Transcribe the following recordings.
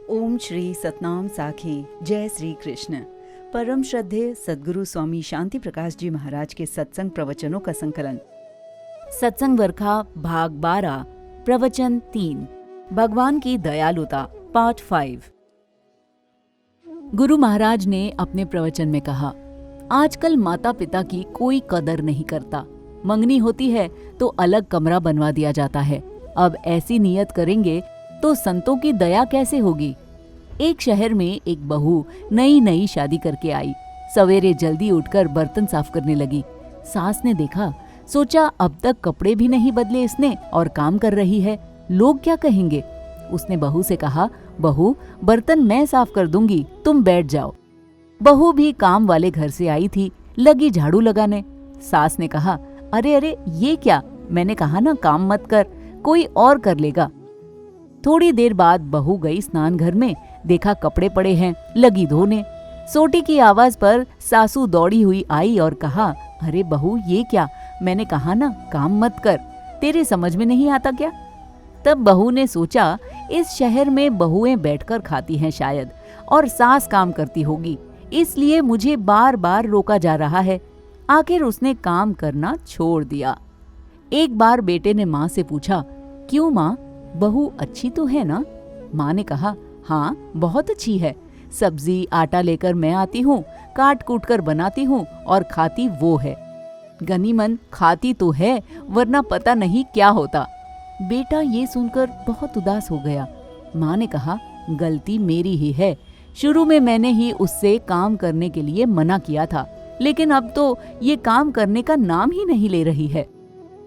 ओम श्री सतनाम साखी। जय श्री कृष्ण। परम श्रद्धेय सद्गुरु स्वामी शांति प्रकाश जी महाराज के सत्संग प्रवचनों का संकलन। सत्संग वर्खा भाग 12 प्रवचन 3 भगवान की दयालुता पार्ट 5। गुरु महाराज ने अपने प्रवचन में कहा, आजकल माता पिता की कोई कदर नहीं करता। मंगनी होती है तो अलग कमरा बनवा दिया जाता है। अब ऐसी नियत करेंगे तो संतों की दया कैसे होगी। एक शहर में एक बहू नई शादी करके आई। सवेरे जल्दी उठकर बर्तन साफ करने लगी। सास ने देखा, सोचा अब तक कपड़े भी नहीं बदले इसने और काम कर रही है, लोग क्या कहेंगे। उसने बहू से कहा, बहू बर्तन मैं साफ कर दूंगी, तुम बैठ जाओ। बहू भी काम वाले घर से आई थी, लगी झाड़ू लगाने। सास ने कहा, अरे ये क्या, मैंने कहा ना काम मत कर, कोई और कर लेगा। थोड़ी देर बाद बहू गई स्नान घर में, देखा कपड़े पड़े हैं, लगी धोने। सोटी की आवाज पर सासू दौड़ी हुई आई और कहा, अरे बहू ये क्या, मैंने कहा ना काम मत कर, तेरे समझ में नहीं आता क्या। तब बहू ने सोचा, इस शहर में बहुएं बैठकर खाती हैं शायद, और सास काम करती होगी, इसलिए मुझे बार बार रोका जा रहा है। आखिर उसने काम करना छोड़ दिया। एक बार बेटे ने माँ से पूछा, क्यों माँ, बहू अच्छी तो है ना। माँ ने कहा, हाँ बहुत अच्छी है। सब्जी आटा लेकर मैं आती हूँ, काट कूट कर बनाती हूँ और खाती वो है। गनीमन खाती तो है, वरना पता नहीं क्या होता। बेटा ये सुनकर बहुत उदास हो गया। माँ ने कहा, गलती मेरी ही है, शुरू में मैंने ही उससे काम करने के लिए मना किया था, लेकिन अब तो ये काम करने का नाम ही नहीं ले रही है।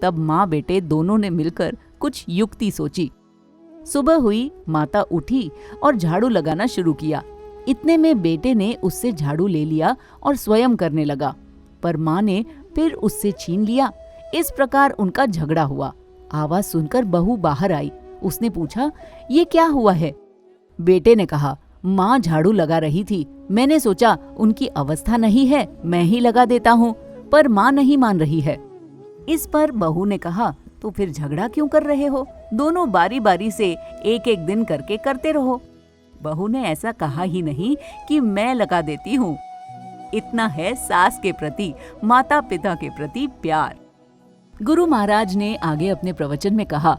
तब माँ बेटे दोनों ने मिलकर कुछ युक्ति सोची। सुबह हुई, माता उठी और झाड़ू लगाना शुरू किया। इतने में बेटे ने उससे झाड़ू ले लिया और स्वयं करने लगा, पर माँ ने फिर उससे छीन लिया। इस प्रकार उनका झगड़ा हुआ। आवाज सुनकर बहू बाहर आई। उसने पूछा, ये क्या हुआ है। बेटे ने कहा, माँ झाड़ू लगा रही थी, मैंने सोचा उनकी अवस्था नहीं है, मैं ही लगा देता हूँ, पर माँ नहीं मान रही है। इस पर बहू ने कहा, तो फिर झगड़ा क्यों कर रहे हो, दोनों बारी बारी से एक एक दिन करके करते रहो। बहू ने ऐसा कहा ही नहीं कि मैं लगा देती हूँ। इतना है सास के प्रति, माता पिता के प्रति प्यार। गुरु महाराज ने आगे अपने प्रवचन में कहा,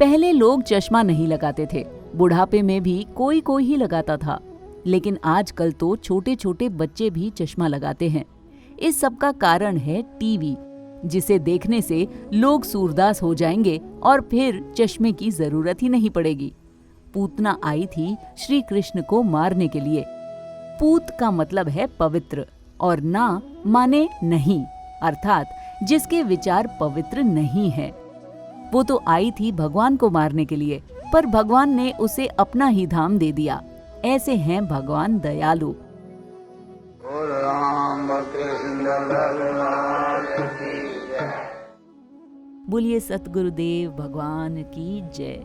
पहले लोग चश्मा नहीं लगाते थे, बुढ़ापे में भी कोई ही लगाता था, लेकिन आजकल तो छोटे छोटे बच्चे भी चश्मा लगाते हैं। इस सब का कारण है टीवी, जिसे देखने से लोग सूरदास हो जाएंगे और फिर चश्मे की जरूरत ही नहीं पड़ेगी। पूतना आई थी श्री कृष्ण को मारने के लिए। पूत का मतलब है पवित्र और ना माने नहीं, अर्थात जिसके विचार पवित्र नहीं है। वो तो आई थी भगवान को मारने के लिए, पर भगवान ने उसे अपना ही धाम दे दिया। ऐसे हैं भगवान दयालु। बोलिए सतगुरुदेव भगवान की जय।